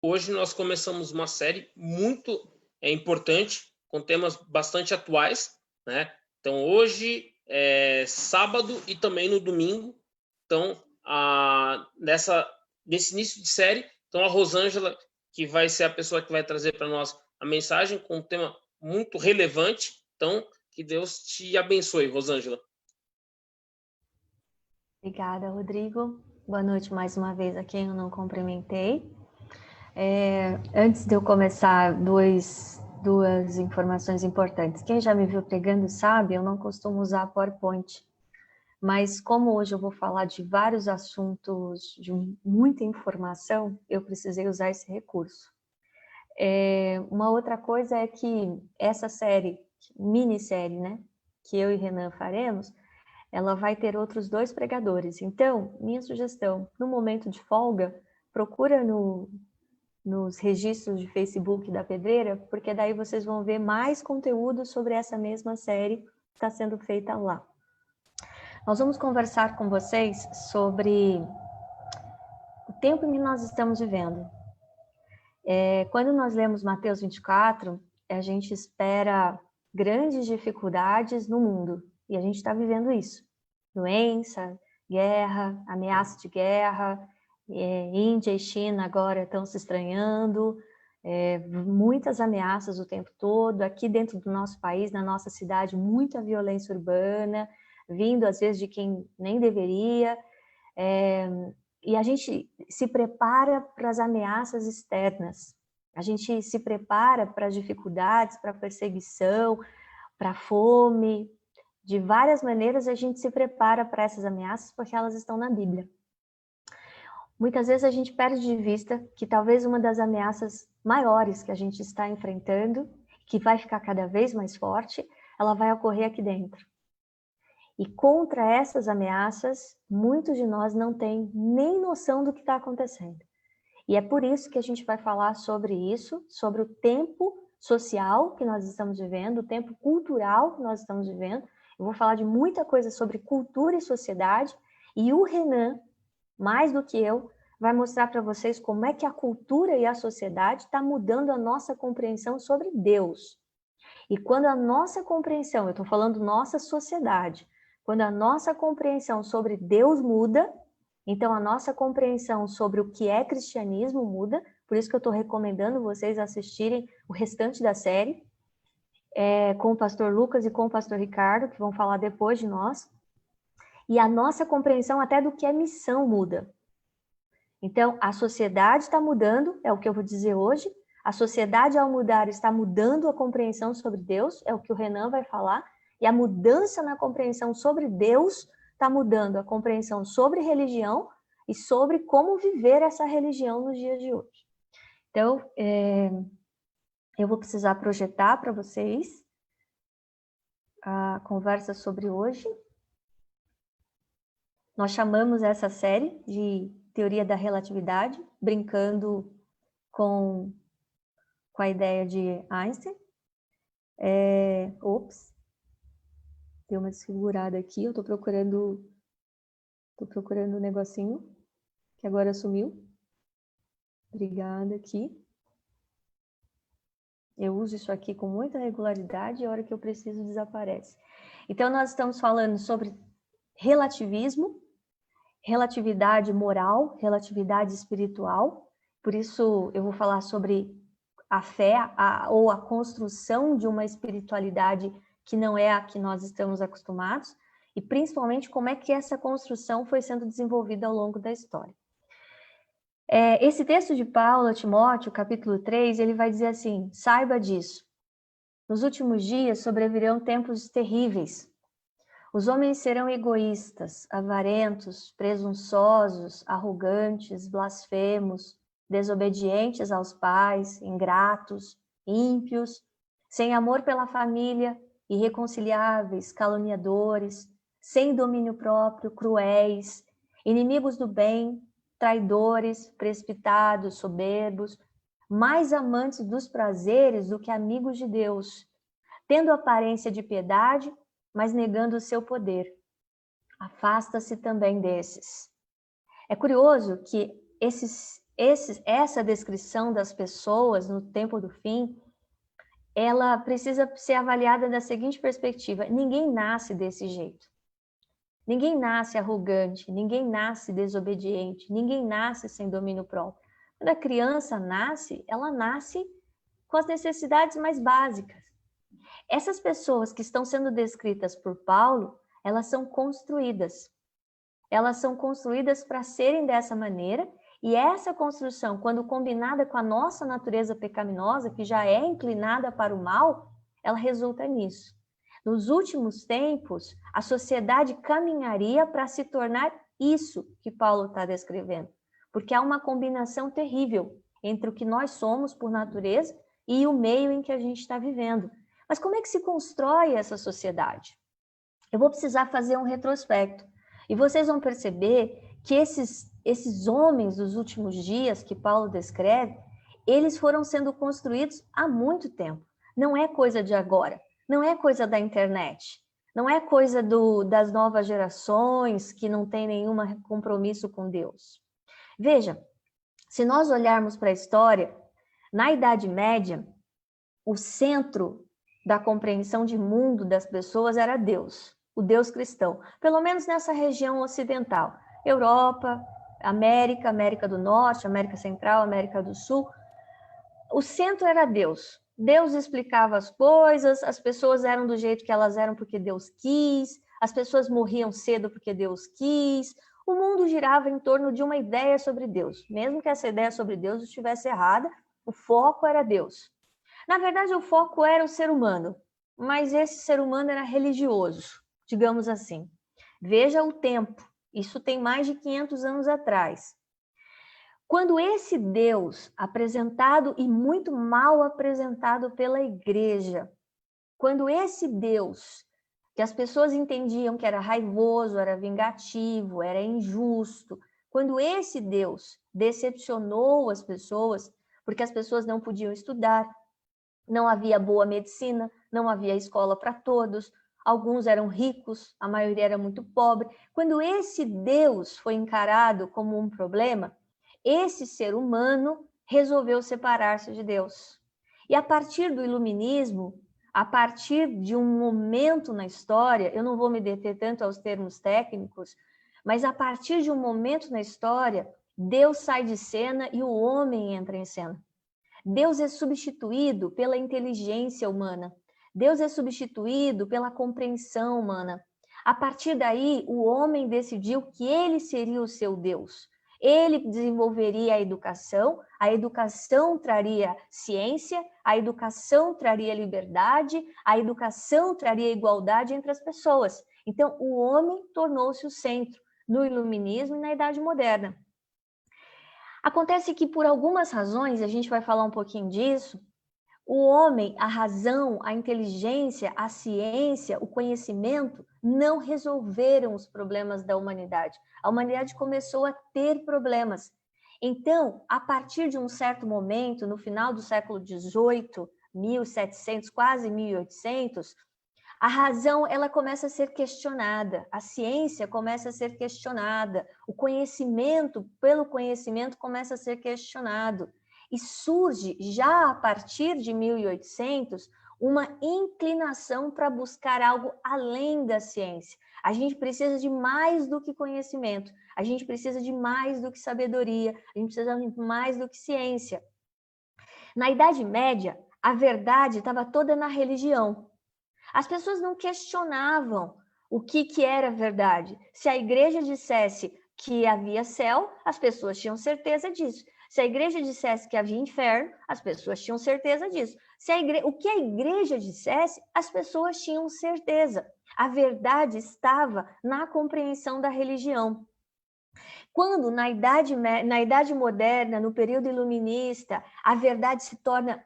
Hoje nós começamos uma série muito importante, com temas bastante atuais, né? Então, hoje é sábado e também no domingo. Então, nesse início de série, então a Rosângela, que vai ser a pessoa que vai trazer para nós a mensagem com um tema muito relevante. Então, que Deus te abençoe, Rosângela. Obrigada, Rodrigo. Boa noite mais uma vez a quem eu não cumprimentei. Antes de eu começar, duas informações importantes. Quem já me viu pregando sabe, eu não costumo usar PowerPoint. Mas como hoje eu vou falar de vários assuntos, de muita informação, eu precisei usar esse recurso. Uma outra coisa é que essa série, minissérie, né, que eu e Renan faremos, ela vai ter outros 2 pregadores. Então, minha sugestão, no momento de folga, procura nos registros de Facebook da Pedreira, porque daí vocês vão ver mais conteúdo sobre essa mesma série que está sendo feita lá. Nós vamos conversar com vocês sobre o tempo em que nós estamos vivendo. Quando nós lemos Mateus 24, a gente espera grandes dificuldades no mundo, e a gente está vivendo isso. Doença, guerra, ameaça de guerra, Índia e China agora estão se estranhando, muitas ameaças o tempo todo, aqui dentro do nosso país, na nossa cidade, muita violência urbana, vindo às vezes de quem nem deveria, e a gente se prepara para as ameaças externas, a gente se prepara para as dificuldades, para a perseguição, para a fome. De várias maneiras a gente se prepara para essas ameaças porque elas estão na Bíblia. Muitas vezes a gente perde de vista que talvez uma das ameaças maiores que a gente está enfrentando, que vai ficar cada vez mais forte, ela vai ocorrer aqui dentro. E contra essas ameaças, muitos de nós não têm nem noção do que está acontecendo. E é por isso que a gente vai falar sobre isso, sobre o tempo social que nós estamos vivendo, o tempo cultural que nós estamos vivendo. Eu vou falar de muita coisa sobre cultura e sociedade, e o Renan, mais do que eu, vai mostrar para vocês como é que a cultura e a sociedade está mudando a nossa compreensão sobre Deus. E quando a nossa compreensão, eu estou falando nossa sociedade, quando a nossa compreensão sobre Deus muda, então a nossa compreensão sobre o que é cristianismo muda, por isso que eu estou recomendando vocês assistirem o restante da série, com o pastor Lucas e com o pastor Ricardo, que vão falar depois de nós, e a nossa compreensão até do que é missão muda. Então, a sociedade está mudando, é o que eu vou dizer hoje, a sociedade ao mudar está mudando a compreensão sobre Deus, é o que o Renan vai falar, e a mudança na compreensão sobre Deus está mudando a compreensão sobre religião e sobre como viver essa religião nos dias de hoje. Então, eu vou precisar projetar para vocês a conversa sobre hoje. Nós chamamos essa série de Teoria da Relatividade, brincando com a ideia de Einstein. Deu uma desfigurada aqui, eu estou procurando um negocinho que agora sumiu. Obrigada aqui. Eu uso isso aqui com muita regularidade e a hora que eu preciso desaparece. Então nós estamos falando sobre relativismo, relatividade moral, relatividade espiritual. Por isso eu vou falar sobre a fé ou a construção de uma espiritualidade que não é a que nós estamos acostumados, e principalmente como é que essa construção foi sendo desenvolvida ao longo da história. Esse texto de Paulo a Timóteo, capítulo 3, ele vai dizer assim: saiba disso, nos últimos dias sobrevirão tempos terríveis. Os homens serão egoístas, avarentos, presunçosos, arrogantes, blasfemos, desobedientes aos pais, ingratos, ímpios, sem amor pela família, irreconciliáveis, caluniadores, sem domínio próprio, cruéis, inimigos do bem, traidores, precipitados, soberbos, mais amantes dos prazeres do que amigos de Deus, tendo aparência de piedade, mas negando o seu poder. Afasta-se também desses. É curioso que essa descrição das pessoas no tempo do fim, ela precisa ser avaliada da seguinte perspectiva: ninguém nasce desse jeito. Ninguém nasce arrogante, ninguém nasce desobediente, ninguém nasce sem domínio próprio. Quando a criança nasce, ela nasce com as necessidades mais básicas. Essas pessoas que estão sendo descritas por Paulo, elas são construídas. Elas são construídas para serem dessa maneira, e essa construção, quando combinada com a nossa natureza pecaminosa, que já é inclinada para o mal, ela resulta nisso. Nos últimos tempos, a sociedade caminharia para se tornar isso que Paulo está descrevendo, porque há uma combinação terrível entre o que nós somos por natureza e o meio em que a gente está vivendo. Mas como é que se constrói essa sociedade? Eu vou precisar fazer um retrospecto, e vocês vão perceber que esses homens dos últimos dias que Paulo descreve, eles foram sendo construídos há muito tempo. Não é coisa de agora. Não é coisa da internet, não é coisa das novas gerações que não tem nenhum compromisso com Deus. Veja, se nós olharmos para a história, na Idade Média, o centro da compreensão de mundo das pessoas era Deus, o Deus cristão, pelo menos nessa região ocidental, Europa, América do Norte, América Central, América do Sul. O centro era Deus. Deus explicava as coisas, as pessoas eram do jeito que elas eram porque Deus quis, as pessoas morriam cedo porque Deus quis, o mundo girava em torno de uma ideia sobre Deus. Mesmo que essa ideia sobre Deus estivesse errada, o foco era Deus. Na verdade, o foco era o ser humano, mas esse ser humano era religioso, digamos assim. Veja o tempo, isso tem mais de 500 anos atrás. Quando esse Deus, apresentado e muito mal apresentado pela igreja, quando esse Deus, que as pessoas entendiam que era raivoso, era vingativo, era injusto, quando esse Deus decepcionou as pessoas, porque as pessoas não podiam estudar, não havia boa medicina, não havia escola para todos, alguns eram ricos, a maioria era muito pobre. Quando esse Deus foi encarado como um problema, esse ser humano resolveu separar-se de Deus. E a partir do iluminismo, a partir de um momento na história, eu não vou me deter tanto aos termos técnicos, mas a partir de um momento na história, Deus sai de cena e o homem entra em cena. Deus é substituído pela inteligência humana. Deus é substituído pela compreensão humana. A partir daí, o homem decidiu que ele seria o seu Deus. Ele desenvolveria a educação traria ciência, a educação traria liberdade, a educação traria igualdade entre as pessoas. Então, o homem tornou-se o centro no iluminismo e na Idade Moderna. Acontece que, por algumas razões, a gente vai falar um pouquinho disso, o homem, a razão, a inteligência, a ciência, o conhecimento não resolveram os problemas da humanidade. A humanidade começou a ter problemas. Então, a partir de um certo momento, no final do século XVIII, 1700, quase 1800, a razão ela começa a ser questionada, a ciência começa a ser questionada, o conhecimento, pelo conhecimento, começa a ser questionado. E surge, já a partir de 1800, uma inclinação para buscar algo além da ciência. A gente precisa de mais do que conhecimento, a gente precisa de mais do que sabedoria, a gente precisa de mais do que ciência. Na Idade Média, a verdade estava toda na religião. As pessoas não questionavam o que era verdade. Se a igreja dissesse que havia céu, as pessoas tinham certeza disso. Se a igreja dissesse que havia inferno, as pessoas tinham certeza disso. O que a igreja dissesse, as pessoas tinham certeza. A verdade estava na compreensão da religião. Quando na idade moderna, no período iluminista, a verdade se torna,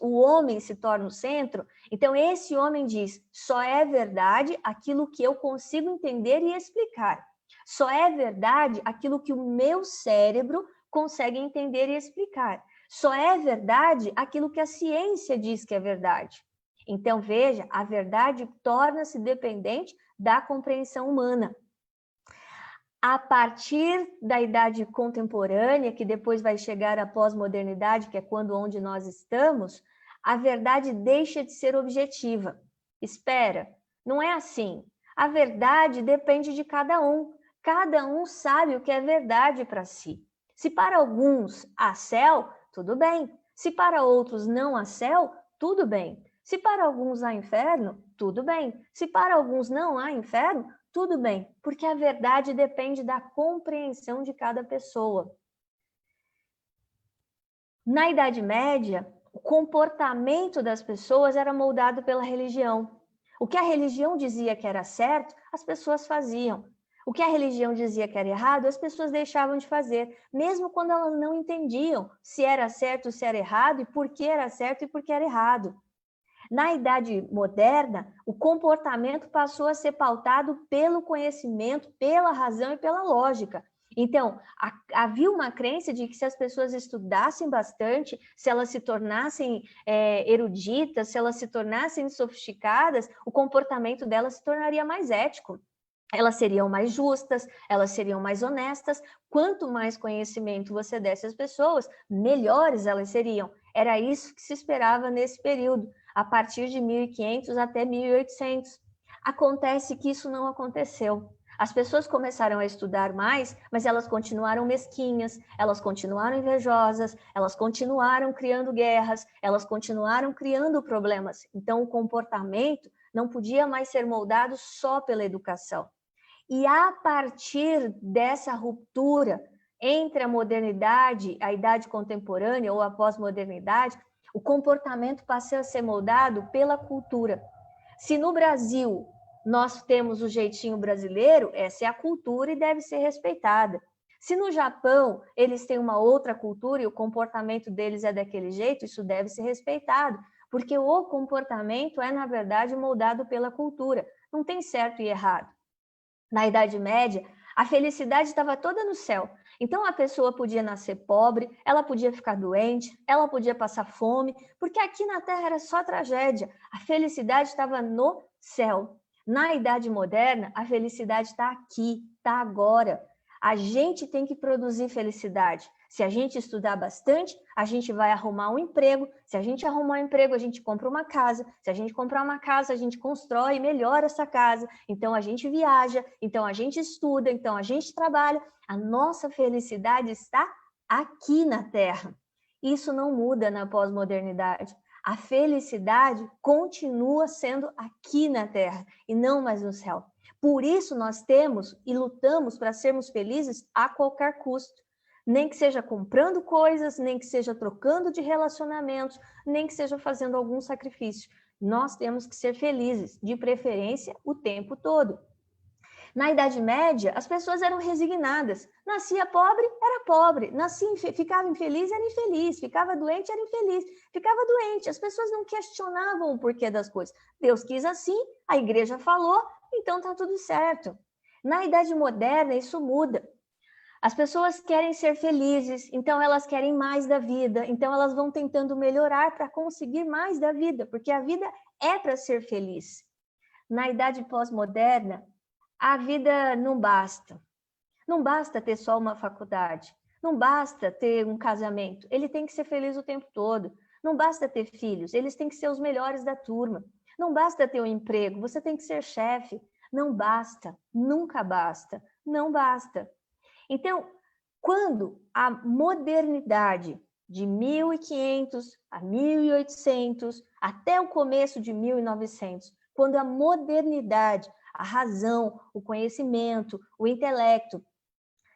o homem se torna o centro, então esse homem diz, só é verdade aquilo que eu consigo entender e explicar. Só é verdade aquilo que o meu cérebro consegue entender e explicar. Só é verdade aquilo que a ciência diz que é verdade. Então, veja, a verdade torna-se dependente da compreensão humana. A partir da idade contemporânea, que depois vai chegar a pós-modernidade, que é onde nós estamos, a verdade deixa de ser objetiva. Espera, não é assim. A verdade depende de cada um. Cada um sabe o que é verdade para si. Se para alguns há céu, tudo bem. Se para outros não há céu, tudo bem. Se para alguns há inferno, tudo bem. Se para alguns não há inferno, tudo bem, porque a verdade depende da compreensão de cada pessoa. Na Idade Média, o comportamento das pessoas era moldado pela religião. O que a religião dizia que era certo, as pessoas faziam. O que a religião dizia que era errado, as pessoas deixavam de fazer, mesmo quando elas não entendiam se era certo ou se era errado, e por que era certo e por que era errado. Na Idade Moderna, o comportamento passou a ser pautado pelo conhecimento, pela razão e pela lógica. Então, havia uma crença de que se as pessoas estudassem bastante, se elas se tornassem eruditas, se elas se tornassem sofisticadas, o comportamento delas se tornaria mais ético. Elas seriam mais justas, elas seriam mais honestas. Quanto mais conhecimento você desse às pessoas, melhores elas seriam. Era isso que se esperava nesse período, a partir de 1500 até 1800. Acontece que isso não aconteceu. As pessoas começaram a estudar mais, mas elas continuaram mesquinhas, elas continuaram invejosas, elas continuaram criando guerras, elas continuaram criando problemas. Então, o comportamento não podia mais ser moldado só pela educação. E a partir dessa ruptura entre a modernidade, a idade contemporânea ou a pós-modernidade, o comportamento passou a ser moldado pela cultura. Se no Brasil nós temos o jeitinho brasileiro, essa é a cultura e deve ser respeitada. Se no Japão eles têm uma outra cultura e o comportamento deles é daquele jeito, isso deve ser respeitado, porque o comportamento é, na verdade, moldado pela cultura. Não tem certo e errado. Na Idade Média, a felicidade estava toda no céu. Então, a pessoa podia nascer pobre, ela podia ficar doente, ela podia passar fome, porque aqui na Terra era só tragédia. A felicidade estava no céu. Na Idade Moderna, a felicidade está aqui, está agora. A gente tem que produzir felicidade. Se a gente estudar bastante, a gente vai arrumar um emprego. Se a gente arrumar um emprego, a gente compra uma casa. Se a gente comprar uma casa, a gente constrói e melhora essa casa. Então, a gente viaja, então a gente estuda, então a gente trabalha. A nossa felicidade está aqui na Terra. Isso não muda na pós-modernidade. A felicidade continua sendo aqui na Terra e não mais no céu. Por isso nós temos e lutamos para sermos felizes a qualquer custo. Nem que seja comprando coisas, nem que seja trocando de relacionamentos, nem que seja fazendo algum sacrifício. Nós temos que ser felizes, de preferência, o tempo todo. Na Idade Média, as pessoas eram resignadas. Nascia pobre, era pobre. Ficava infeliz, era infeliz. Ficava doente, era infeliz. Ficava doente. As pessoas não questionavam o porquê das coisas. Deus quis assim, a igreja falou, então está tudo certo. Na Idade Moderna, isso muda. As pessoas querem ser felizes, então elas querem mais da vida. Então elas vão tentando melhorar para conseguir mais da vida, porque a vida é para ser feliz. Na Idade Pós-Moderna, a vida não basta. Não basta ter só uma faculdade. Não basta ter um casamento. Ele tem que ser feliz o tempo todo. Não basta ter filhos. Eles têm que ser os melhores da turma. Não basta ter um emprego. Você tem que ser chefe. Não basta. Nunca basta. Não basta. Então, quando a modernidade de 1500 a 1800, até o começo de 1900, quando a modernidade, a razão, o conhecimento, o intelecto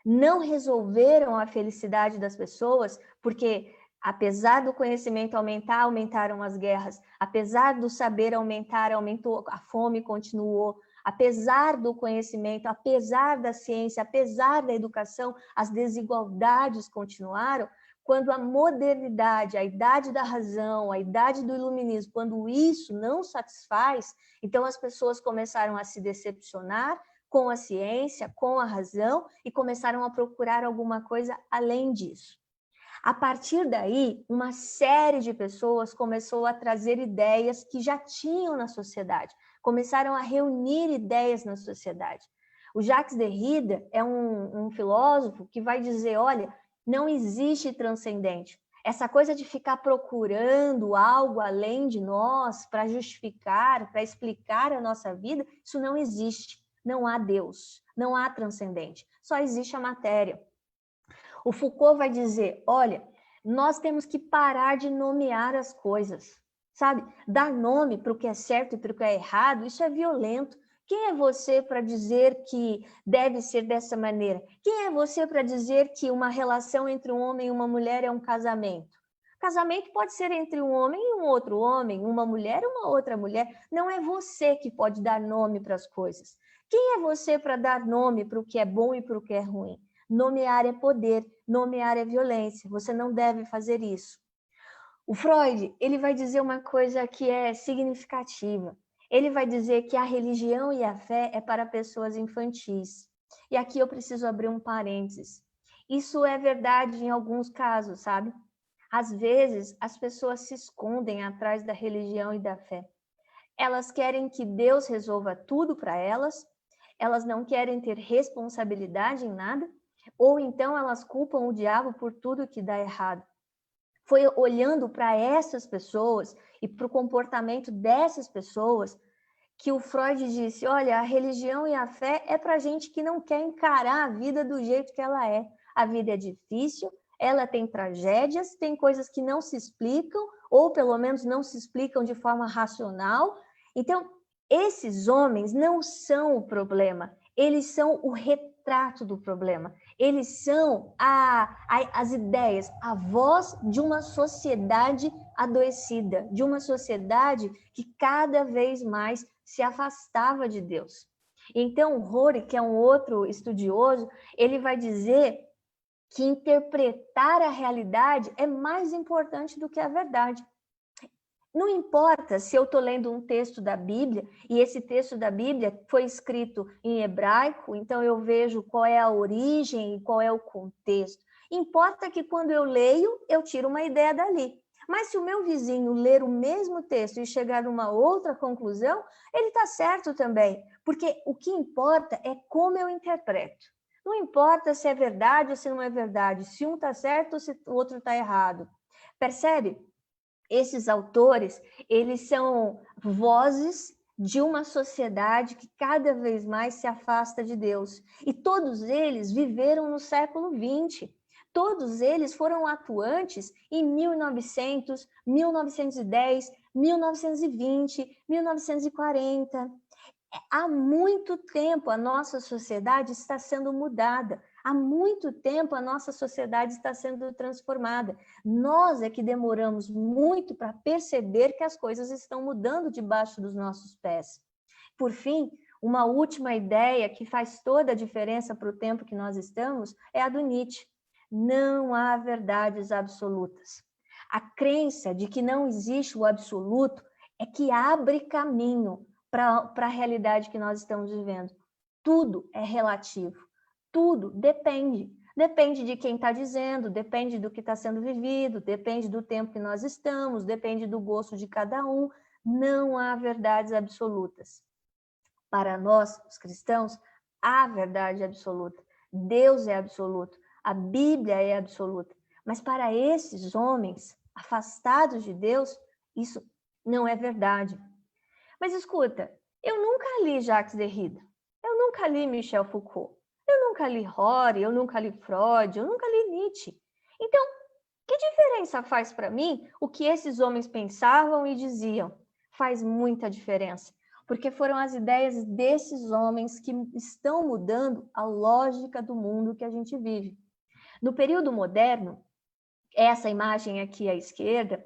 não resolveram a felicidade das pessoas, porque apesar do conhecimento aumentar, aumentaram as guerras, apesar do saber aumentar, aumentou a fome, continuou, apesar do conhecimento, apesar da ciência, apesar da educação, as desigualdades continuaram. Quando a modernidade, a idade da razão, a idade do iluminismo, quando isso não satisfaz, então as pessoas começaram a se decepcionar com a ciência, com a razão, e começaram a procurar alguma coisa além disso. A partir daí, uma série de pessoas começou a trazer ideias que já tinham na sociedade, começaram a reunir ideias na sociedade. O Jacques Derrida é um filósofo que vai dizer, olha, não existe transcendente. Essa coisa de ficar procurando algo além de nós para justificar, para explicar a nossa vida, isso não existe. Não há Deus, não há transcendente, só existe a matéria. O Foucault vai dizer, olha, nós temos que parar de nomear as coisas, sabe? Dar nome para o que é certo e para o que é errado, isso é violento. Quem é você para dizer que deve ser dessa maneira? Quem é você para dizer que uma relação entre um homem e uma mulher é um casamento? Casamento pode ser entre um homem e um outro homem, uma mulher e uma outra mulher. Não é você que pode dar nome para as coisas. Quem é você para dar nome para o que é bom e para o que é ruim? Nomear é poder, nomear é violência. Você não deve fazer isso. O Freud, ele vai dizer uma coisa que é significativa. Ele vai dizer que a religião e a fé é para pessoas infantis. E aqui eu preciso abrir um parênteses. Isso é verdade em alguns casos, sabe? Às vezes, as pessoas se escondem atrás da religião e da fé. Elas querem que Deus resolva tudo para elas, elas não querem ter responsabilidade em nada, ou então elas culpam o diabo por tudo que dá errado. Foi olhando para essas pessoas e para o comportamento dessas pessoas que o Freud disse, olha, a religião e a fé é para gente que não quer encarar a vida do jeito que ela é. A vida é difícil, ela tem tragédias, tem coisas que não se explicam, ou pelo menos não se explicam de forma racional. Então, esses homens não são o problema, eles são o retrato do problema. Eles são as ideias, a voz de uma sociedade adoecida, de uma sociedade que cada vez mais se afastava de Deus. Então, Rory, que é um outro estudioso, ele vai dizer que interpretar a realidade é mais importante do que a verdade. Não importa se eu estou lendo um texto da Bíblia e esse texto da Bíblia foi escrito em hebraico, então eu vejo qual é a origem e qual é o contexto. Importa que quando eu leio, eu tiro uma ideia dali. Mas se o meu vizinho ler o mesmo texto e chegar a uma outra conclusão, ele está certo também, porque o que importa é como eu interpreto. Não importa se é verdade ou se não é verdade, se um está certo ou se o outro está errado. Percebe? Esses autores, eles são vozes de uma sociedade que cada vez mais se afasta de Deus. E todos eles viveram no século XX. Todos eles foram atuantes em 1900, 1910, 1920, 1940. Há muito tempo a nossa sociedade está sendo mudada. Há muito tempo a nossa sociedade está sendo transformada. Nós é que demoramos muito para perceber que as coisas estão mudando debaixo dos nossos pés. Por fim, uma última ideia que faz toda a diferença para o tempo que nós estamos é a do Nietzsche. Não há verdades absolutas. A crença de que não existe o absoluto é que abre caminho para a realidade que nós estamos vivendo. Tudo é relativo. Tudo depende. Depende de quem está dizendo, depende do que está sendo vivido, depende do tempo que nós estamos, depende do gosto de cada um. Não há verdades absolutas. Para nós, os cristãos, há verdade absoluta. Deus é absoluto. A Bíblia é absoluta. Mas para esses homens afastados de Deus, isso não é verdade. Mas escuta, eu nunca li Jacques Derrida, eu nunca li Michel Foucault, eu nunca li Rory, eu nunca li Freud, eu nunca li Nietzsche. Então, que diferença faz para mim o que esses homens pensavam e diziam? Faz muita diferença, porque foram as ideias desses homens que estão mudando a lógica do mundo que a gente vive. No período moderno, essa imagem aqui à esquerda,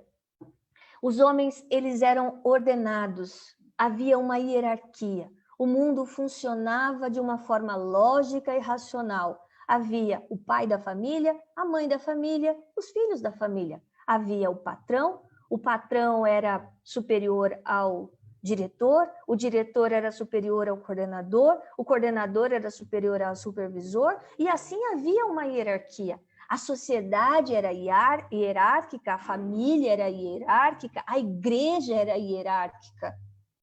os homens eles eram ordenados, havia uma hierarquia. O mundo funcionava de uma forma lógica e racional. Havia o pai da família, a mãe da família, os filhos da família. Havia o patrão era superior ao diretor, o diretor era superior ao coordenador, o coordenador era superior ao supervisor, e assim havia uma hierarquia. A sociedade era hierárquica, a família era hierárquica, a igreja era hierárquica.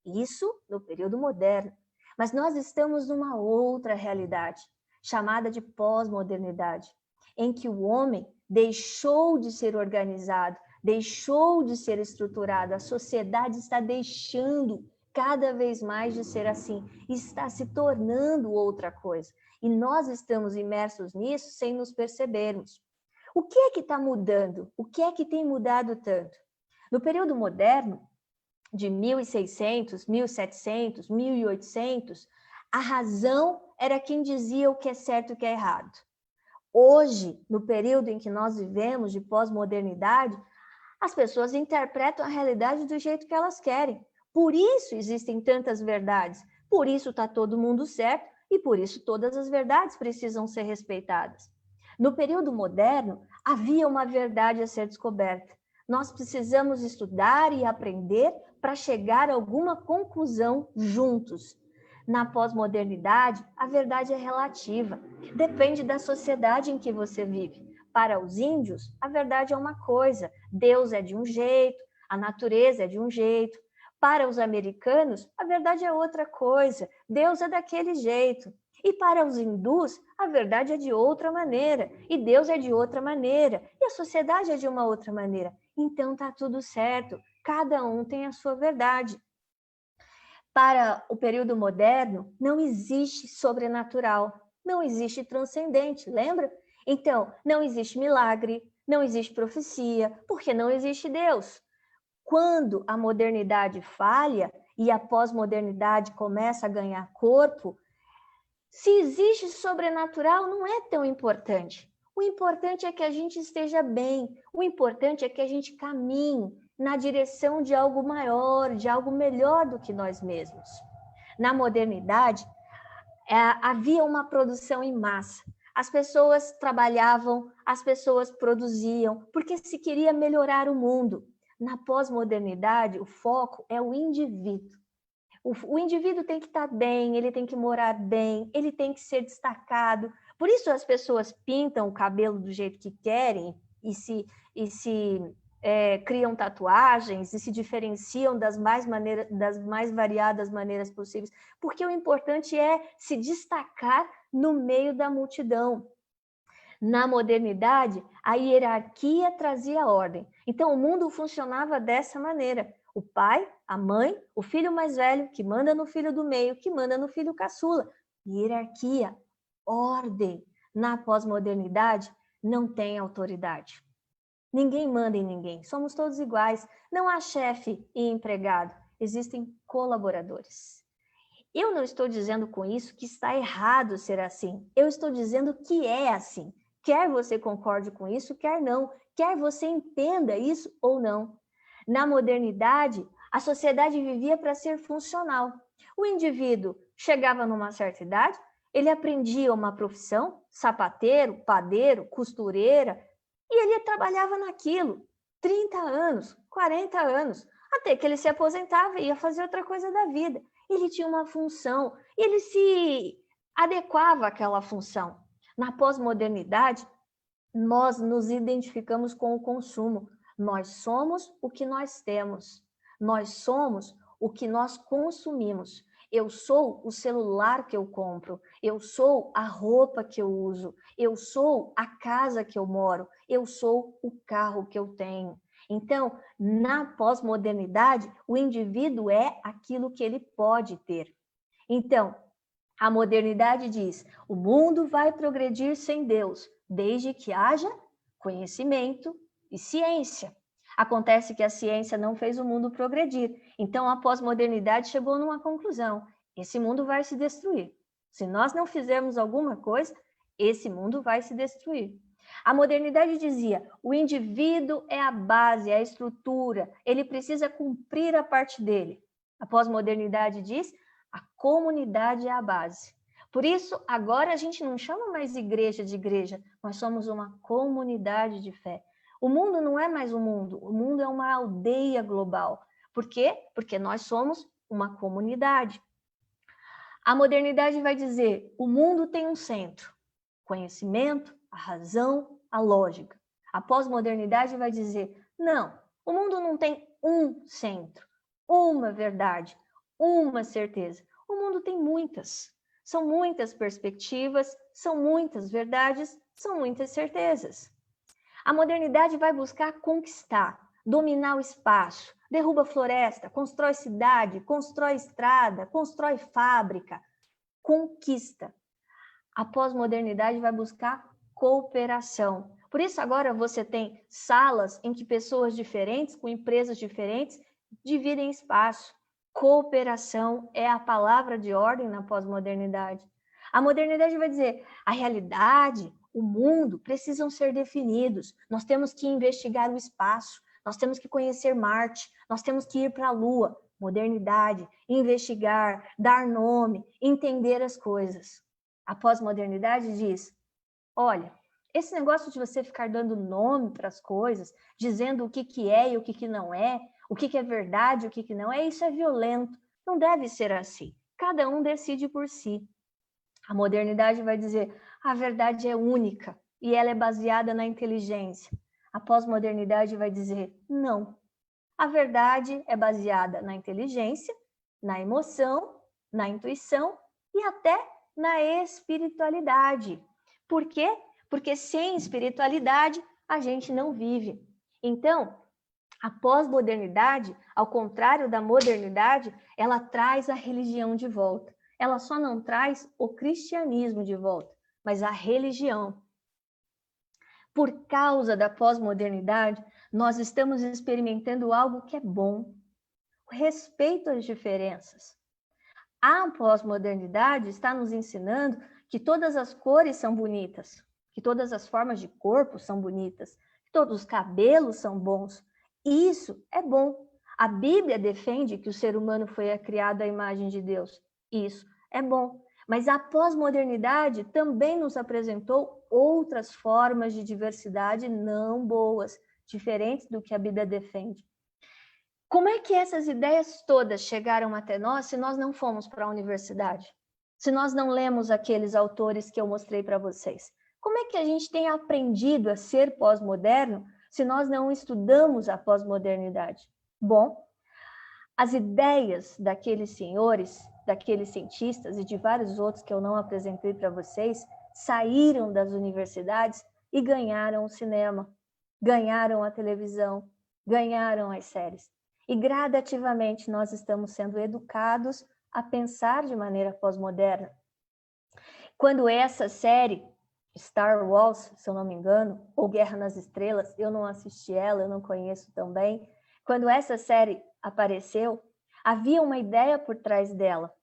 Isso no período moderno. Mas nós estamos numa outra realidade, chamada de pós-modernidade, em que o homem deixou de ser organizado, deixou de ser estruturado, a sociedade está deixando cada vez mais de ser assim, está se tornando outra coisa. E nós estamos imersos nisso sem nos percebermos. O que é que está mudando? O que é que tem mudado tanto? No período moderno, de 1600, 1700, 1800, a razão era quem dizia o que é certo e o que é errado. Hoje, no período em que nós vivemos de pós-modernidade, as pessoas interpretam a realidade do jeito que elas querem. Por isso existem tantas verdades, por isso está todo mundo certo e por isso todas as verdades precisam ser respeitadas. No período moderno, havia uma verdade a ser descoberta. Nós precisamos estudar e aprender para chegar a alguma conclusão juntos. Na pós-modernidade, a verdade é relativa, depende da sociedade em que você vive. Para os índios, a verdade é uma coisa, Deus é de um jeito, a natureza é de um jeito. Para os americanos, a verdade é outra coisa, Deus é daquele jeito. E para os hindus, a verdade é de outra maneira, e Deus é de outra maneira, e a sociedade é de uma outra maneira. Então está tudo certo, cada um tem a sua verdade. Para o período moderno, não existe sobrenatural, não existe transcendente, lembra? Então, não existe milagre, não existe profecia, porque não existe Deus. Quando a modernidade falha e a pós-modernidade começa a ganhar corpo, se existe sobrenatural, não é tão importante. O importante é que a gente esteja bem, o importante é que a gente caminhe na direção de algo maior, de algo melhor do que nós mesmos. Na modernidade, havia uma produção em massa. As pessoas trabalhavam, as pessoas produziam, porque se queria melhorar o mundo. Na pós-modernidade, o foco é o indivíduo. O indivíduo tem que estar bem, ele tem que morar bem, ele tem que ser destacado. Por isso as pessoas pintam o cabelo do jeito que querem e se criam tatuagens e se diferenciam das mais variadas maneiras possíveis, porque o importante é se destacar no meio da multidão. Na modernidade, a hierarquia trazia ordem. Então, o mundo funcionava dessa maneira. O pai, a mãe, o filho mais velho, que manda no filho do meio, que manda no filho caçula. Hierarquia, ordem. Na pós-modernidade, não tem autoridade. Ninguém manda em ninguém, somos todos iguais. Não há chefe e empregado, existem colaboradores. Eu não estou dizendo com isso que está errado ser assim. Eu estou dizendo que é assim. Quer você concorde com isso, quer não. Quer você entenda isso ou não. Na modernidade, a sociedade vivia para ser funcional. O indivíduo chegava numa certa idade, ele aprendia uma profissão, sapateiro, padeiro, costureira, e ele trabalhava naquilo 30 anos, 40 anos, até que ele se aposentava e ia fazer outra coisa da vida. Ele tinha uma função, e ele se adequava àquela função. Na pós-modernidade, nós nos identificamos com o consumo. Nós somos o que nós temos. Nós somos o que nós consumimos. Eu sou o celular que eu compro. Eu sou a roupa que eu uso. Eu sou a casa que eu moro. Eu sou o carro que eu tenho. Então, na pós-modernidade, o indivíduo é aquilo que ele pode ter. Então, a modernidade diz: o mundo vai progredir sem Deus, desde que haja conhecimento e ciência. Acontece que a ciência não fez o mundo progredir. Então, a pós-modernidade chegou numa conclusão: esse mundo vai se destruir. Se nós não fizermos alguma coisa, esse mundo vai se destruir. A modernidade dizia: o indivíduo é a base, é a estrutura, ele precisa cumprir a parte dele. A pós-modernidade diz: a comunidade é a base. Por isso, agora a gente não chama mais igreja de igreja, nós somos uma comunidade de fé. O mundo não é mais um mundo, o mundo é uma aldeia global. Por quê? Porque nós somos uma comunidade. A modernidade vai dizer: o mundo tem um centro, conhecimento, a razão, a lógica. A pós-modernidade vai dizer: não, o mundo não tem um centro, uma verdade, uma certeza. O mundo tem muitas. São muitas perspectivas, são muitas verdades, são muitas certezas. A modernidade vai buscar conquistar, dominar o espaço, derruba floresta, constrói cidade, constrói estrada, constrói fábrica, conquista. A pós-modernidade vai buscar cooperação. Por isso agora você tem salas em que pessoas diferentes, com empresas diferentes, dividem espaço. Cooperação é a palavra de ordem na pós-modernidade. A modernidade vai dizer, a realidade, o mundo precisam ser definidos. Nós temos que investigar o espaço, nós temos que conhecer Marte, nós temos que ir para a Lua. Modernidade, investigar, dar nome, entender as coisas. A pós-modernidade diz, olha, esse negócio de você ficar dando nome para as coisas, dizendo o que é e o que não é, o que é verdade e o que não é, isso é violento. Não deve ser assim. Cada um decide por si. A modernidade vai dizer, a verdade é única e ela é baseada na inteligência. A pós-modernidade vai dizer, não. A verdade é baseada na inteligência, na emoção, na intuição e até na espiritualidade. Por quê? Porque sem espiritualidade a gente não vive. Então, a pós-modernidade, ao contrário da modernidade, ela traz a religião de volta. Ela só não traz o cristianismo de volta, mas a religião. Por causa da pós-modernidade, nós estamos experimentando algo que é bom, o respeito às diferenças. A pós-modernidade está nos ensinando que todas as cores são bonitas, que todas as formas de corpo são bonitas, que todos os cabelos são bons. Isso é bom. A Bíblia defende que o ser humano foi criado à imagem de Deus. Isso é bom. Mas a pós-modernidade também nos apresentou outras formas de diversidade não boas, diferentes do que a Bíblia defende. Como é que essas ideias todas chegaram até nós se nós não fomos para a universidade? Se nós não lemos aqueles autores que eu mostrei para vocês? Como é que a gente tem aprendido a ser pós-moderno se nós não estudamos a pós-modernidade? Bom, as ideias daqueles senhores, daqueles cientistas e de vários outros que eu não apresentei para vocês, saíram das universidades e ganharam o cinema, ganharam a televisão, ganharam as séries. E gradativamente nós estamos sendo educados a pensar de maneira pós-moderna. Quando essa série, Star Wars, se eu não me engano, ou Guerra nas Estrelas, eu não assisti ela, eu não conheço tão bem, quando essa série apareceu, havia uma ideia por trás dela.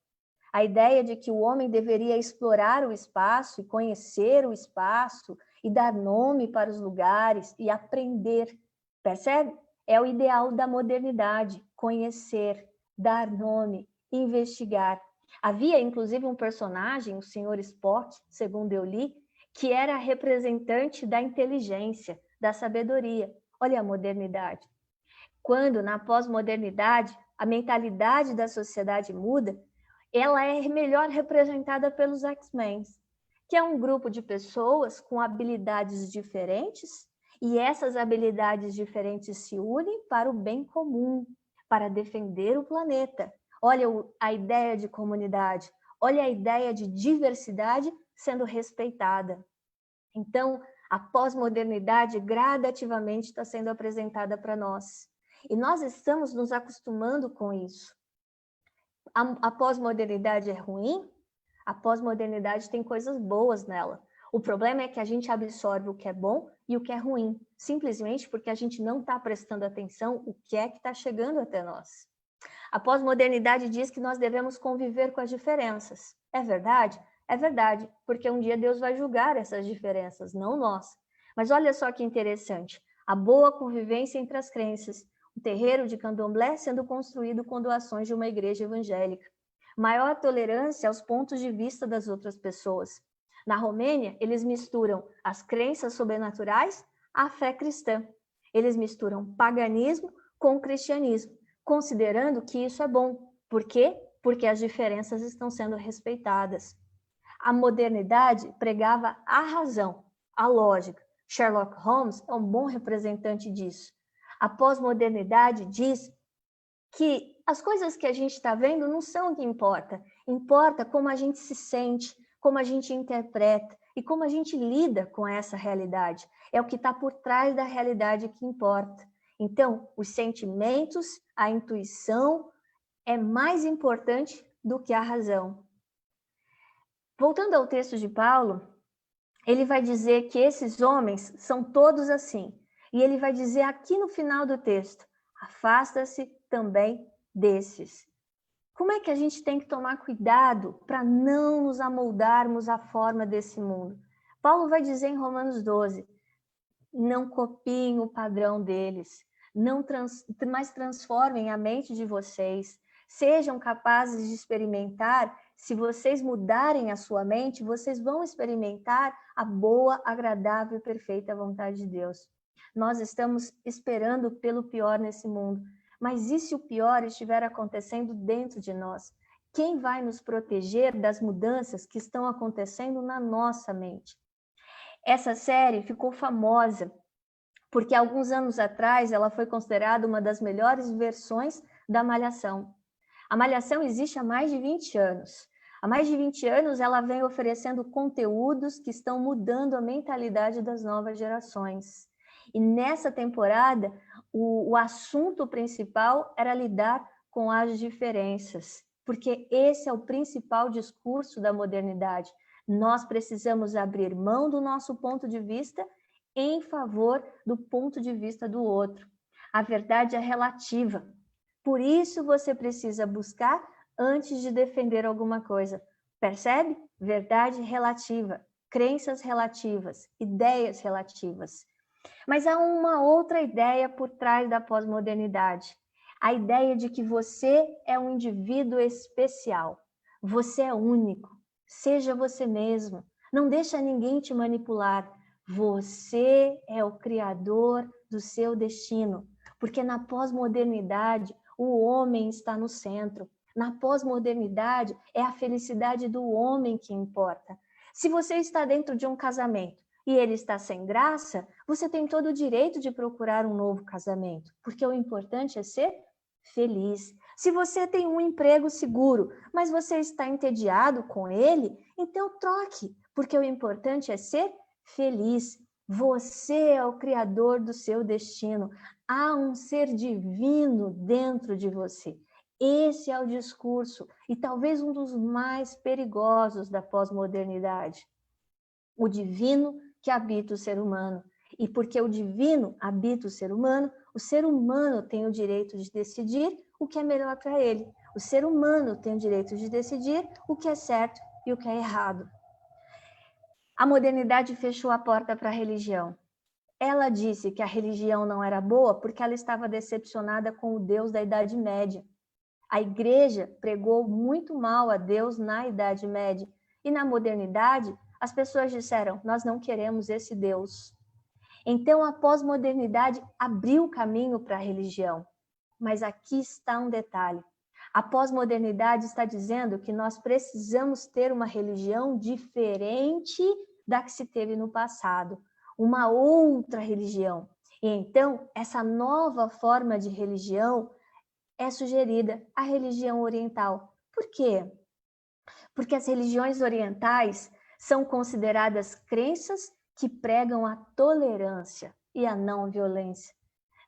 A ideia de que o homem deveria explorar o espaço e conhecer o espaço e dar nome para os lugares e aprender. Percebe? É o ideal da modernidade, conhecer, dar nome, investigar. Havia, inclusive, um personagem, o Sr. Spock, segundo eu li, que era representante da inteligência, da sabedoria. Olha a modernidade. Quando, na pós-modernidade, a mentalidade da sociedade muda, ela é melhor representada pelos X-Men, que é um grupo de pessoas com habilidades diferentes, e essas habilidades diferentes se unem para o bem comum, para defender o planeta. Olha a ideia de comunidade, olha a ideia de diversidade sendo respeitada. Então, a pós-modernidade gradativamente está sendo apresentada para nós. E nós estamos nos acostumando com isso. A pós-modernidade é ruim? A pós-modernidade tem coisas boas nela. O problema é que a gente absorve o que é bom e o que é ruim, simplesmente porque a gente não está prestando atenção o que é que está chegando até nós. A pós-modernidade diz que nós devemos conviver com as diferenças. É verdade? É verdade, porque um dia Deus vai julgar essas diferenças, não nós. Mas olha só que interessante, a boa convivência entre as crenças, o terreiro de candomblé sendo construído com doações de uma igreja evangélica. Maior tolerância aos pontos de vista das outras pessoas. Na Romênia, eles misturam as crenças sobrenaturais à fé cristã. Eles misturam paganismo com cristianismo, considerando que isso é bom. Por quê? Porque as diferenças estão sendo respeitadas. A modernidade pregava a razão, a lógica. Sherlock Holmes é um bom representante disso. A pós-modernidade diz que as coisas que a gente está vendo não são o que importa. Importa como a gente se sente, como a gente interpreta e como a gente lida com essa realidade. É o que está por trás da realidade que importa. Então, os sentimentos, a intuição é mais importante do que a razão. Voltando ao texto de Paulo, ele vai dizer que esses homens são todos assim. E ele vai dizer aqui no final do texto, afasta-se também desses. Como é que a gente tem que tomar cuidado para não nos amoldarmos à forma desse mundo? Paulo vai dizer em Romanos 12, não copiem o padrão deles, mas transformem a mente de vocês, sejam capazes de experimentar. Se vocês mudarem a sua mente, vocês vão experimentar a boa, agradável e perfeita vontade de Deus. Nós estamos esperando pelo pior nesse mundo, mas e se o pior estiver acontecendo dentro de nós? Quem vai nos proteger das mudanças que estão acontecendo na nossa mente? Essa série ficou famosa porque alguns anos atrás ela foi considerada uma das melhores versões da Malhação. A Malhação existe há mais de 20 anos. Há mais de 20 anos ela vem oferecendo conteúdos que estão mudando a mentalidade das novas gerações. E nessa temporada, o assunto principal era lidar com as diferenças, porque esse é o principal discurso da modernidade. Nós precisamos abrir mão do nosso ponto de vista em favor do ponto de vista do outro. A verdade é relativa. Por isso você precisa buscar antes de defender alguma coisa. Percebe? Verdade relativa, crenças relativas, ideias relativas. Mas há uma outra ideia por trás da pós-modernidade. A ideia de que você é um indivíduo especial. Você é único. Seja você mesmo. Não deixa ninguém te manipular. Você é o criador do seu destino. Porque na pós-modernidade, o homem está no centro. Na pós-modernidade, é a felicidade do homem que importa. Se você está dentro de um casamento e ele está sem graça, você tem todo o direito de procurar um novo casamento, porque o importante é ser feliz. Se você tem um emprego seguro, mas você está entediado com ele, então troque, porque o importante é ser feliz. Você é o criador do seu destino. Há um ser divino dentro de você. Esse é o discurso, e talvez um dos mais perigosos da pós-modernidade. O divino que habita o ser humano. E porque o divino habita o ser humano tem o direito de decidir o que é melhor para ele. O ser humano tem o direito de decidir o que é certo e o que é errado. A modernidade fechou a porta para a religião. Ela disse que a religião não era boa porque ela estava decepcionada com o Deus da Idade Média. A igreja pregou muito mal a Deus na Idade Média. E na modernidade, as pessoas disseram, nós não queremos esse Deus. Então, a pós-modernidade abriu o caminho para a religião. Mas aqui está um detalhe. A pós-modernidade está dizendo que nós precisamos ter uma religião diferente da que se teve no passado. Uma outra religião. E então, essa nova forma de religião é sugerida, a religião oriental. Por quê? Porque as religiões orientais são consideradas crenças que pregam a tolerância e a não violência.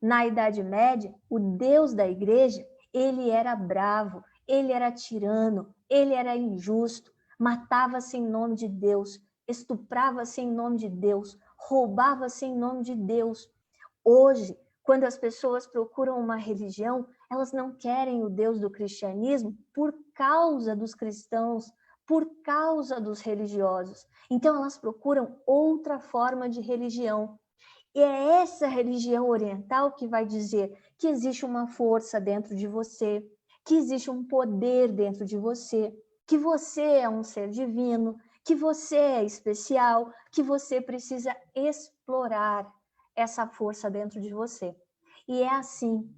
Na Idade Média, o Deus da igreja, ele era bravo, ele era tirano, ele era injusto, matava-se em nome de Deus, estuprava-se em nome de Deus, roubava-se em nome de Deus. Hoje, quando as pessoas procuram uma religião, elas não querem o Deus do cristianismo por causa dos cristãos, por causa dos religiosos. Então, elas procuram outra forma de religião. E é essa religião oriental que vai dizer que existe uma força dentro de você, que existe um poder dentro de você, que você é um ser divino, que você é especial, que você precisa explorar essa força dentro de você. E é assim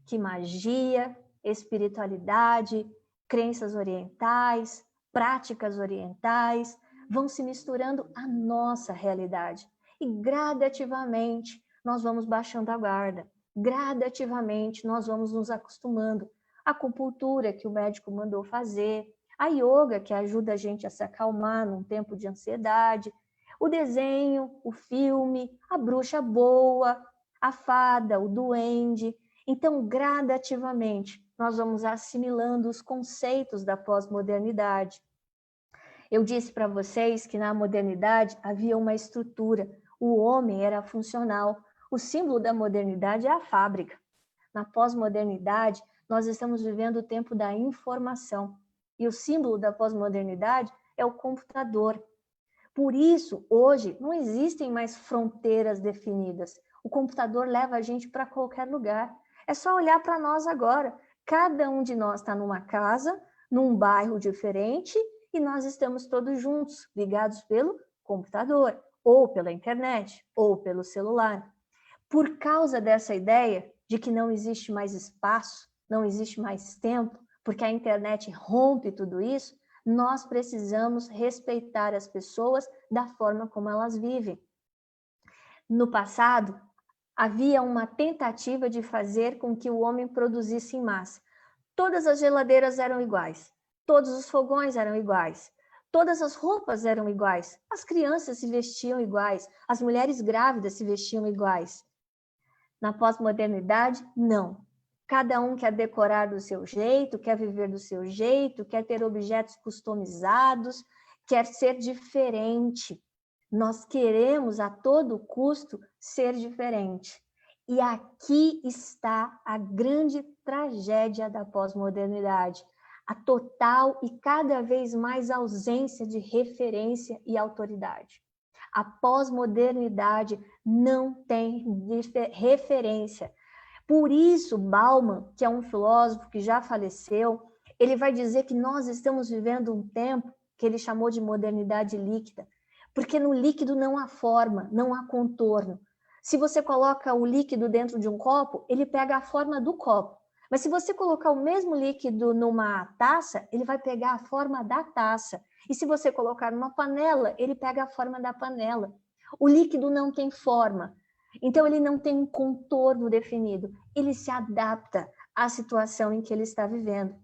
que magia, espiritualidade, crenças orientais, práticas orientais vão se misturando à nossa realidade. E gradativamente nós vamos baixando a guarda, gradativamente nós vamos nos acostumando. a acupuntura que o médico mandou fazer, a yoga que ajuda a gente a se acalmar num tempo de ansiedade, o desenho, o filme, a bruxa boa, a fada, o duende. Então, gradativamente, nós vamos assimilando os conceitos da pós-modernidade. Eu disse para vocês que na modernidade havia uma estrutura, o homem era funcional. O símbolo da modernidade é a fábrica. Na pós-modernidade, nós estamos vivendo o tempo da informação. E o símbolo da pós-modernidade é o computador. Por isso, hoje, não existem mais fronteiras definidas. O computador leva a gente para qualquer lugar. É só olhar para nós agora. Cada um de nós está numa casa, num bairro diferente, e nós estamos todos juntos, ligados pelo computador, ou pela internet, ou pelo celular. Por causa dessa ideia de que não existe mais espaço, não existe mais tempo, porque a internet rompe tudo isso, nós precisamos respeitar as pessoas da forma como elas vivem. No passado, havia uma tentativa de fazer com que o homem produzisse em massa. Todas as geladeiras eram iguais, todos os fogões eram iguais, todas as roupas eram iguais, as crianças se vestiam iguais, as mulheres grávidas se vestiam iguais. Na pós-modernidade, não. Cada um quer decorar do seu jeito, quer viver do seu jeito, quer ter objetos customizados, quer ser diferente. Nós queremos, a todo custo, ser diferente. E aqui está a grande tragédia da pós-modernidade, a total e cada vez mais ausência de referência e autoridade. A pós-modernidade não tem referência. Por isso, Bauman, que é um filósofo que já faleceu, ele vai dizer que nós estamos vivendo um tempo que ele chamou de modernidade líquida, porque no líquido não há forma, não há contorno. Se você coloca o líquido dentro de um copo, ele pega a forma do copo. Mas se você colocar o mesmo líquido numa taça, ele vai pegar a forma da taça. E se você colocar numa panela, ele pega a forma da panela. O líquido não tem forma. Então, ele não tem um contorno definido, ele se adapta à situação em que ele está vivendo.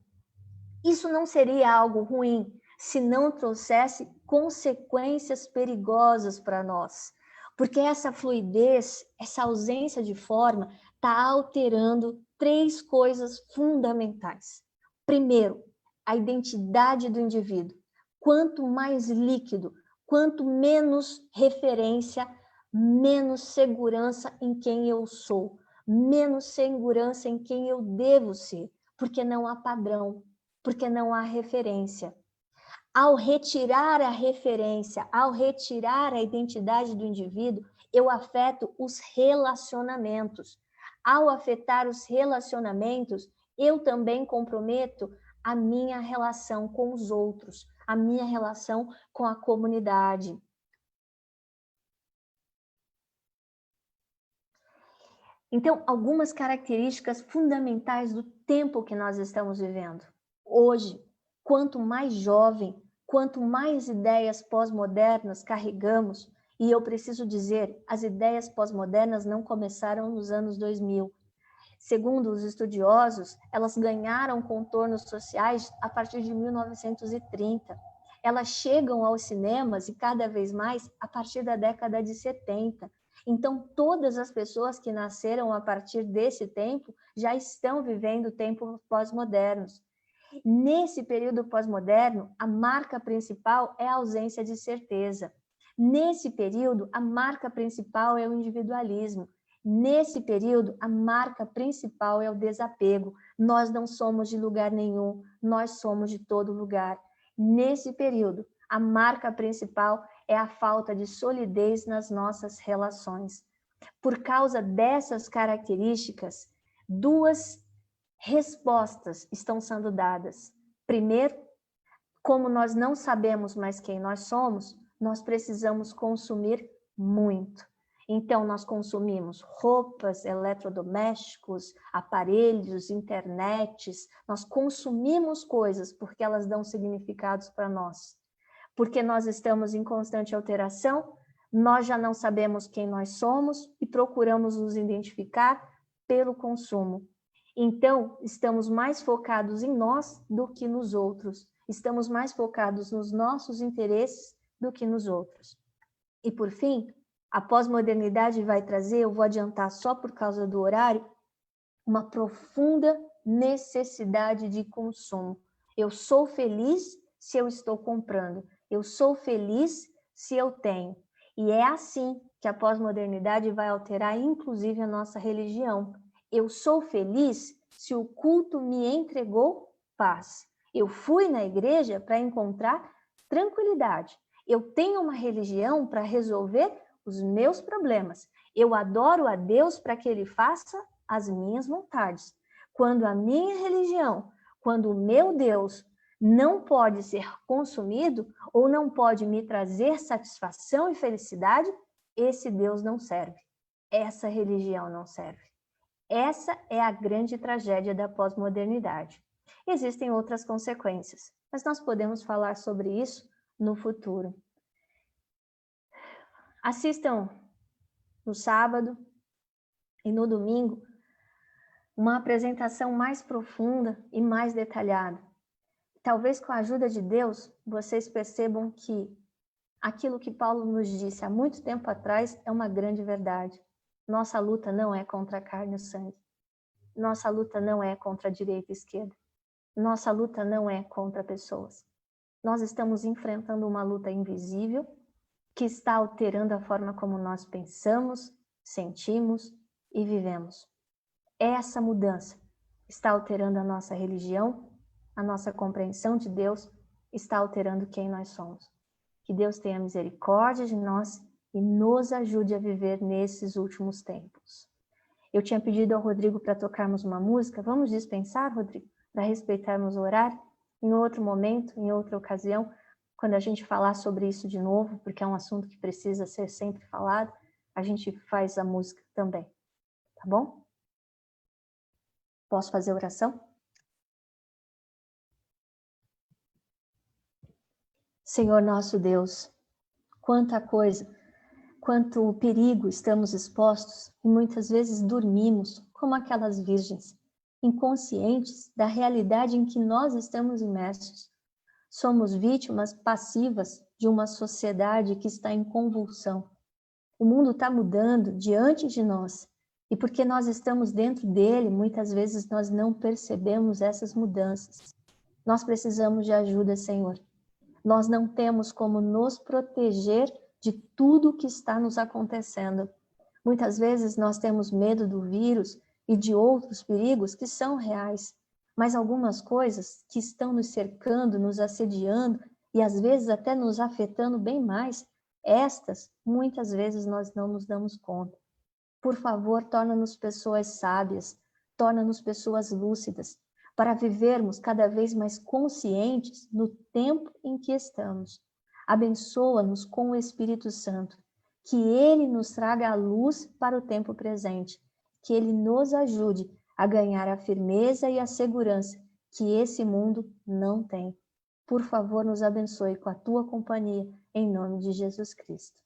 Isso não seria algo ruim se não trouxesse consequências perigosas para nós, porque essa fluidez, essa ausência de forma, está alterando 3 coisas fundamentais. Primeiro, a identidade do indivíduo. Quanto mais líquido, quanto menos referência, menos segurança em quem eu sou, menos segurança em quem eu devo ser, porque não há padrão, porque não há referência. Ao retirar a referência, ao retirar a identidade do indivíduo, eu afeto os relacionamentos. Ao afetar os relacionamentos, eu também comprometo a minha relação com os outros, a minha relação com a comunidade. Então, algumas características fundamentais do tempo que nós estamos vivendo. Hoje, quanto mais jovem, quanto mais ideias pós-modernas carregamos, e eu preciso dizer, as ideias pós-modernas não começaram nos anos 2000. Segundo os estudiosos, elas ganharam contornos sociais a partir de 1930. Elas chegam aos cinemas e cada vez mais a partir da década de 70. Então, todas as pessoas que nasceram a partir desse tempo já estão vivendo tempos pós-modernos. Nesse período pós-moderno, a marca principal é a ausência de certeza. Nesse período, a marca principal é o individualismo. Nesse período, a marca principal é o desapego. Nós não somos de lugar nenhum, nós somos de todo lugar. Nesse período, a marca principal é a falta de solidez nas nossas relações. Por causa dessas características, 2 respostas estão sendo dadas. Primeiro, como nós não sabemos mais quem nós somos, nós precisamos consumir muito. Então, nós consumimos roupas, eletrodomésticos, aparelhos, internets, nós consumimos coisas porque elas dão significados para nós. Porque nós estamos em constante alteração, nós já não sabemos quem nós somos e procuramos nos identificar pelo consumo. Então, estamos mais focados em nós do que nos outros. Estamos mais focados nos nossos interesses do que nos outros. E, por fim, a pós-modernidade vai trazer, eu vou adiantar só por causa do horário, uma profunda necessidade de consumo. Eu sou feliz se eu estou comprando. Eu sou feliz se eu tenho. E é assim que a pós-modernidade vai alterar, inclusive, a nossa religião. Eu sou feliz se o culto me entregou paz. Eu fui na igreja para encontrar tranquilidade. Eu tenho uma religião para resolver os meus problemas. Eu adoro a Deus para que Ele faça as minhas vontades. Quando a minha religião, quando o meu Deus não pode ser consumido ou não pode me trazer satisfação e felicidade, esse Deus não serve. Essa religião não serve. Essa é a grande tragédia da pós-modernidade. Existem outras consequências, mas nós podemos falar sobre isso no futuro. Assistam no sábado e no domingo uma apresentação mais profunda e mais detalhada. Talvez com a ajuda de Deus, vocês percebam que aquilo que Paulo nos disse há muito tempo atrás é uma grande verdade. Nossa luta não é contra a carne e o sangue. Nossa luta não é contra a direita e a esquerda. Nossa luta não é contra pessoas. Nós estamos enfrentando uma luta invisível que está alterando a forma como nós pensamos, sentimos e vivemos. Essa mudança está alterando a nossa religião, a nossa compreensão de Deus, está alterando quem nós somos. Que Deus tenha misericórdia de nós e nos ajude a viver nesses últimos tempos. Eu tinha pedido ao Rodrigo para tocarmos uma música. Vamos dispensar, Rodrigo, para respeitarmos o horário? Em outro momento, em outra ocasião, quando a gente falar sobre isso de novo, porque é um assunto que precisa ser sempre falado, a gente faz a música também. Tá bom? Posso fazer oração? Senhor nosso Deus, quanta coisa, quanto perigo estamos expostos e muitas vezes dormimos como aquelas virgens, inconscientes da realidade em que nós estamos imersos. Somos vítimas passivas de uma sociedade que está em convulsão. O mundo está mudando diante de nós e porque nós estamos dentro dele, muitas vezes nós não percebemos essas mudanças. Nós precisamos de ajuda, Senhor. Nós não temos como nos proteger de tudo que está nos acontecendo. Muitas vezes nós temos medo do vírus e de outros perigos que são reais, mas algumas coisas que estão nos cercando, nos assediando e às vezes até nos afetando bem mais, estas muitas vezes nós não nos damos conta. Por favor, torna-nos pessoas sábias, torna-nos pessoas lúcidas, para vivermos cada vez mais conscientes no tempo em que estamos. Abençoa-nos com o Espírito Santo, que Ele nos traga a luz para o tempo presente, que Ele nos ajude a ganhar a firmeza e a segurança que esse mundo não tem. Por favor, nos abençoe com a Tua companhia, em nome de Jesus Cristo.